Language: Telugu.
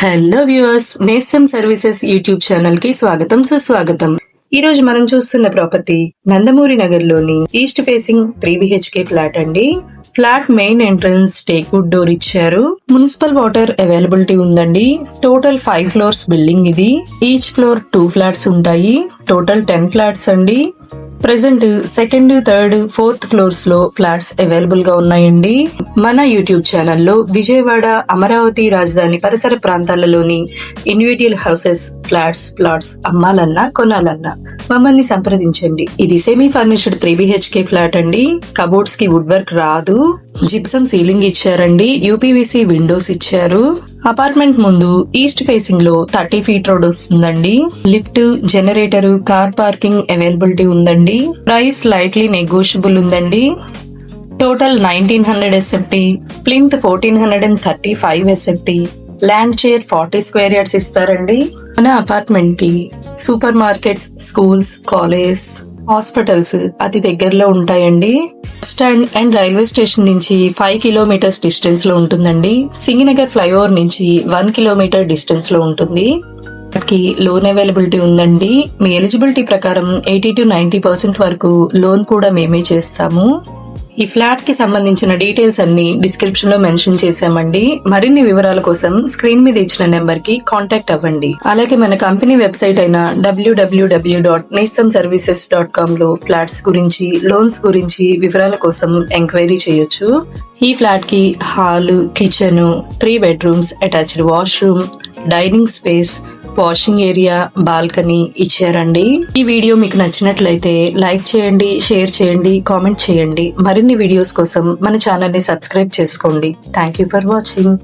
హలో వ్యూవర్స్, నేస్తం సర్వీసెస్ యూట్యూబ్ ఛానల్ కి స్వాగతం సుస్వాగతం. ఈ రోజు మనం చూస్తున్న ప్రాపర్టీ నందమూరి నగర్ లోని ఈస్ట్ ఫేసింగ్ 3 BHK ఫ్లాట్ అండి. Flat main entrance teak wood door ఇచ్చారు. మున్సిపల్ వాటర్ అవైలబిలిటీ ఉందండి. టోటల్ 5 ఫ్లోర్స్ బిల్డింగ్ ఇది. ఈచ్ ఫ్లోర్ 2 ఫ్లాట్స్ ఉంటాయి. టోటల్ 10 ఫ్లాట్స్ అండి. Present second, third, fourth floors లో ఫ్లాట్స్ అవైలబుల్ గా ఉన్నాయండి. మన యూట్యూబ్ ఛానల్లో విజయవాడ, అమరావతి, రాజధాని పరిసర ప్రాంతాలలోని ఇండివిడ్యువల్ హౌసెస్, ప్లాట్స్ అమ్మాలన్నా కొనాలన్నా మమ్మల్ని సంప్రదించండి. ఇది సెమీ ఫర్నిష్డ్ 3 BHK ఫ్లాట్ అండి. కబోర్డ్స్ కి వుడ్ వర్క్ రాదు. జిప్సమ్ సీలింగ్ ఇచ్చారండి. UPVC విండోస్ ఇచ్చారు. అపార్ట్మెంట్ ముందు ఈస్ట్ ఫేసింగ్ లో 30 feet రోడ్ వస్తుందండి. Lift, generator, car parking availability ఉందండి. ప్రైస్ స్లైట్లీ నెగోషియబుల్ ఉందండి. Total 1900 SFT, plinth 1435 SFT, land share 40 square yards ఇస్తారండి. మన అపార్ట్మెంట్ కి super markets, schools, college, hospitals అతి దగ్గరలో ఉంటాయండి. స్టాండ్ అండ్ రైల్వే స్టేషన్ నుంచి 5 kilometers డిస్టెన్స్ లో ఉంటుందండి. సింగినగర్ ఫ్లైఓవర్ నుంచి 1 kilometer డిస్టెన్స్ లో ఉంటుంది. లోన్ అవైలబిలిటీ ఉందండి. మీ ఎలిజిబిలిటీ ప్రకారం 80 to 90% వరకు లోన్ కూడా మేమే చేస్తాము. ఈ ఫ్లాట్ కి సంబంధించిన డీటెయిల్స్ అన్ని డిస్క్రిప్షన్ లో మెన్షన్ చేశామండి. మరిన్ని వివరాల కోసం స్క్రీన్ మీద ఇచ్చిన నెంబర్ కి కాంటాక్ట్ అవ్వండి. అలాగే మన కంపెనీ వెబ్సైట్ అయిన www.nestamservices.com లో ఫ్లాట్స్ గురించి, లోన్స్ గురించి వివరాల కోసం ఎంక్వైరీ చేయొచ్చు. ఈ ఫ్లాట్ కి hall, kitchen, 3 bedrooms, attached washroom, dining space, washing area, balcony ఇచ్చారండి. ఈ వీడియో మీకు నచ్చినట్లయితే లైక్ చేయండి, షేర్ చేయండి, కామెంట్ చేయండి. మరిన్ని వీడియోస్ కోసం మన ఛానల్ ని సబ్స్క్రైబ్ చేసుకోండి. Thank you for watching.